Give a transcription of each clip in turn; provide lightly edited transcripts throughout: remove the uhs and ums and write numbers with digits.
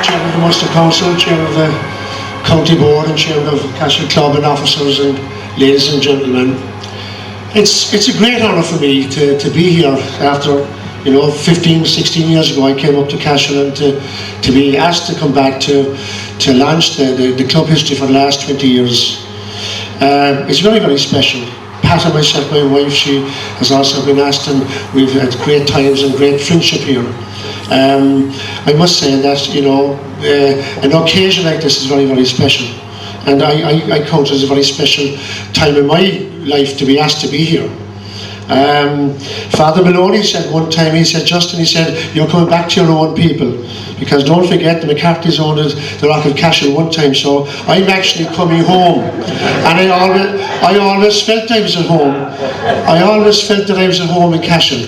chairman of the Munster Council, chairman of the county board and chairman of Cashel Club and officers and ladies and gentlemen. It's a great honour for me to be here after 15, 16 years ago I came up to Cashel, and to be asked to come back to launch the club history for the last 20 years. It's very, very special. Pat and myself, my wife, she has also been asked, and we've had great times and great friendship here. I must say that an occasion like this is very, very special, and I count it as a very special time in my life to be asked to be here. Father Maloney said one time, he said, Justin, he said, you're coming back to your own people, because don't forget the McCarthys owned the Rock of Cashel one time, so I'm actually coming home. And I always felt I was at home. I always felt that I was at home in Cashel.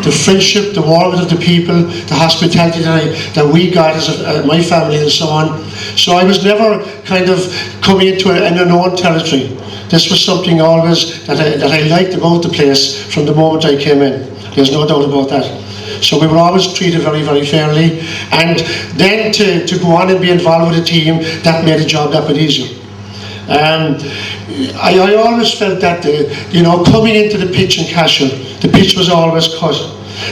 The friendship, the warmth of the people, the hospitality that we got as my family and so on. So I was never kind of coming into an unknown territory. This was something always that I liked about the place from the moment I came in. There's no doubt about that. So we were always treated very, very fairly. And then to go on and be involved with a team, that made the job that bit easier. I always felt that, coming into the pitch in Cashel, the pitch was always cut.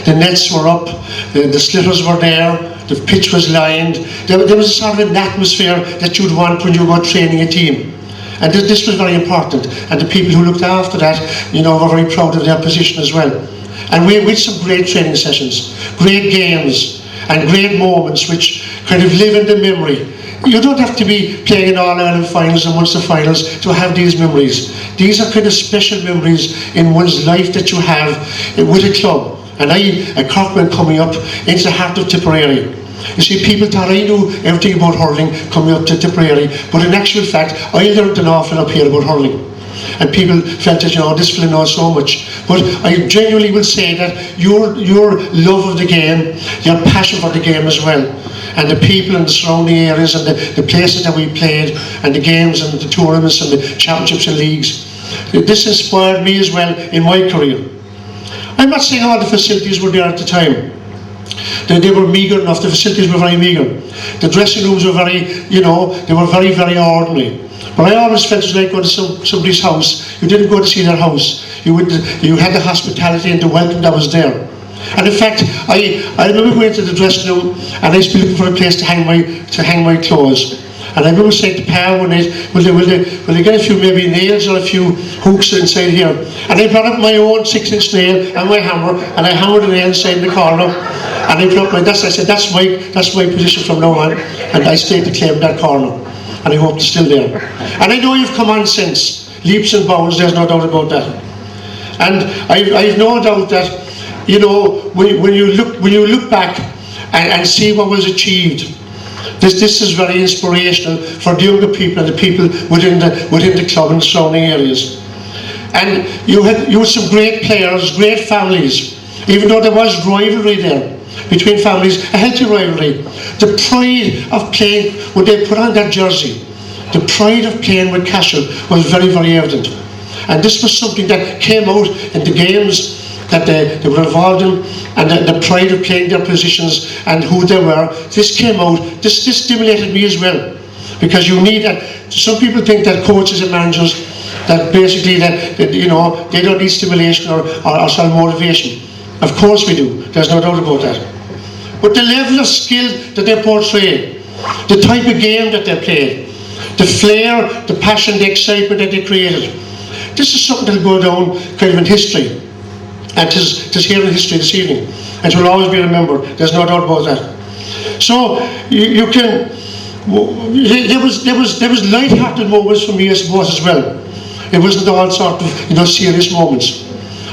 The nets were up, the slitters were there, the pitch was lined. There was a sort of an atmosphere that you'd want when you were training a team. And this was very important. And the people who looked after that, were very proud of their position as well. And we had some great training sessions, great games, and great moments which kind of live in the memory. You don't have to be playing in All-Ireland finals and Munster finals to have these memories. These are kind of special memories in one's life that you have with a club. And a Corkman coming up into the heart of Tipperary. You see, people thought I knew everything about hurling coming up to Tipperary, but in actual fact, I learned an awful lot here about hurling. And people felt that, this fellow knows so much. But I genuinely will say that your love of the game, your passion for the game as well, and the people in the surrounding areas and the places that we played, and the games and the tournaments and the championships and leagues, this inspired me as well in my career. I'm not saying all the facilities were there at the time. They were meagre enough, the facilities were very meagre. The dressing rooms were very, they were very, very ordinary. But I always felt it was like going to somebody's house. You didn't go to see their house. You had the hospitality and the welcome that was there. And in fact, I remember going to the dressing room, and I used to be looking for a place to hang my clothes. And I remember saying to Pa one night, will they get a few maybe nails or a few hooks inside here? And I brought up my own 6-inch nail and my hammer, and I hammered the nail inside the corner. And I put up I said, that's my position from now on, and I stayed to claim that corner. And I hope it's still there. And I know you've come on since, leaps and bounds, there's no doubt about that. And I've no doubt that, when you look back and see what was achieved, this is very inspirational for the younger people and the people within the club and the surrounding areas. And you had some great players, great families, even though there was rivalry there between families, a healthy rivalry. The pride of playing, when they put on that jersey, the pride of playing with Cashel was very, very evident. And this was something that came out in the games that they were involved in, and the pride of playing their positions and who they were. This came out, this stimulated me as well. Because you need that. Some people think that coaches and managers, that basically they don't need stimulation or some motivation. Of course we do, there's no doubt about that. But the level of skill that they portray, the type of game that they played, the flair, the passion, the excitement that they created, this is something that will go down kind of in history. And it is here in history this evening. And it will always be remembered, there's no doubt about that. So you can, there was light-hearted moments for me, I suppose, as well. It wasn't all sort of serious moments.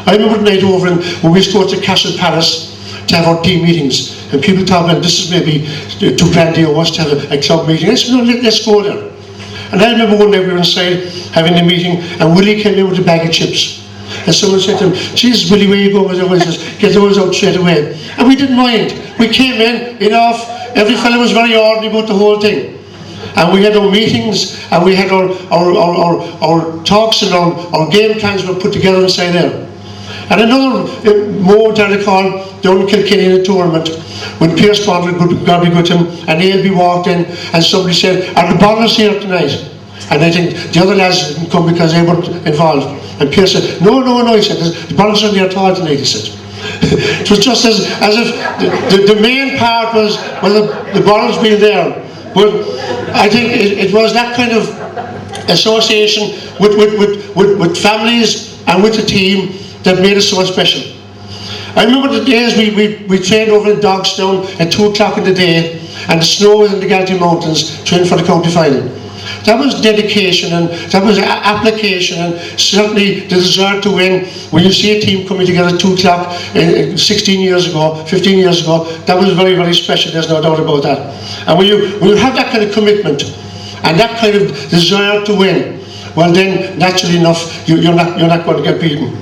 I remember the night over when we used to go to Cashel Palace to have our team meetings, and people thought, well, this is maybe too grandiose to have a club meeting. I said, no, let's go there. And I remember one night we were inside having a meeting, and Willie came in with a bag of chips. And someone said to him, Jesus, Willie, where you going with those? He says, get those out straight away. And we didn't mind. We came in off. Every fellow was very ordinary about the whole thing. And we had our meetings, and we had our talks, and our game plans were put together inside there. And another moment I recall down in Kilkenny in a tournament when Pierce Bondler got me with him and Ailby walked in and somebody said, "Are the Bonners here tonight?" And I think the other lads didn't come because they weren't involved. And Pierce said, "No, he said, "the Bonners are there at all tonight," he said. It was just as if the main part was the Bonners being there. But I think it was that kind of association with families and with the team that made it so special. I remember the days we trained over in Dogstown at 2 o'clock in the day, and the snow was in the Galtee Mountains, trained for the county final. That was dedication, and that was application, and certainly the desire to win. When you see a team coming together at 2 o'clock 16 years ago, 15 years ago, that was very, very special, there's no doubt about that. And when you have that kind of commitment, and that kind of desire to win, well then, naturally enough, you're not going to get beaten.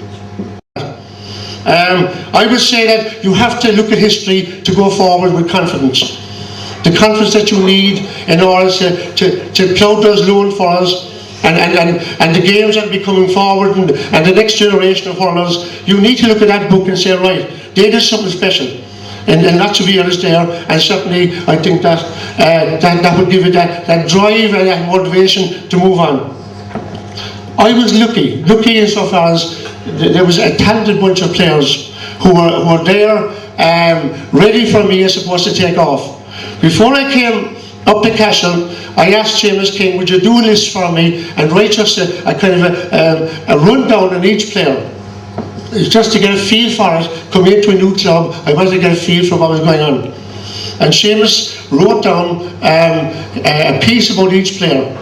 I would say that you have to look at history to go forward with confidence. The confidence that you need in order to plough those loan for us, and the games that will be coming forward, and the next generation of hurlers. You need to look at that book and say, right, they did something special, and lots of years there, and certainly I think that that would give you that drive and that motivation to move on. I was lucky insofar as there was a talented bunch of players who were there, ready for me, I suppose, to take off. Before I came up to Cashel, I asked Seamus King, would you do a list for me and write just a kind of a rundown on each player, just to get a feel for it. Coming into a new club, I wanted to get a feel for what was going on. And Seamus wrote down a piece about each player.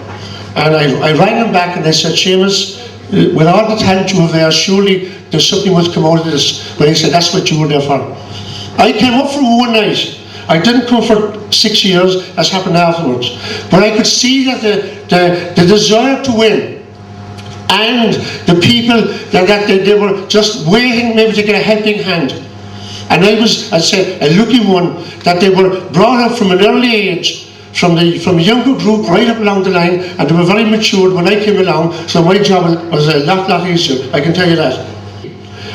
And I rang him back and I said, "Seamus, with all the talent you have there, surely there's something must come out of this." But he said, "That's what you were there for." I came up from one night. I didn't come for 6 years, as happened afterwards. But I could see that the desire to win, and the people that they were just waiting maybe to get a helping hand. And I was, I'd say, a lucky one that they were brought up from an early age, from a younger group right up along the line, and they were very matured when I came along, so my job was a lot easier, I can tell you that.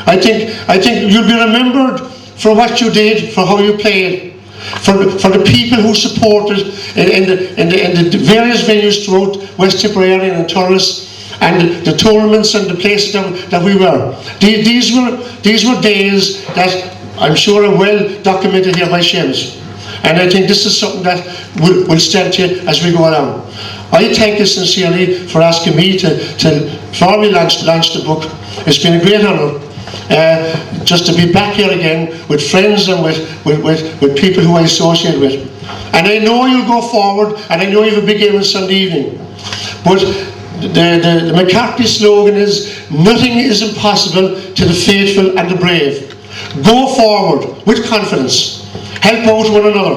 I think you'll be remembered for what you did, for how you played, for the people who supported in the various venues throughout West Tipperary Ireland and Thurles, and the tournaments and the places that we were. These were days that I'm sure are well documented here by Seamus. And I think this is something that will stand to you as we go along. I thank you sincerely for asking me to formally launch the book. It's been a great honour just to be back here again with friends and with people who I associate with. And I know you'll go forward, and I know you have a big game on Sunday evening. But the McCarthys slogan is, "Nothing is impossible to the faithful and the brave." Go forward with confidence. Help out one another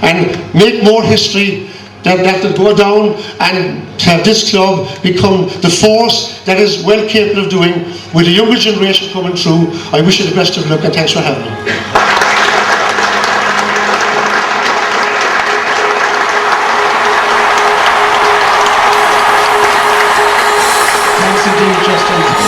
and make more history that will go down, and have this club become the force that is well capable of doing with the younger generation coming through. I wish you the best of luck, and thanks for having me. Thanks indeed, Justin.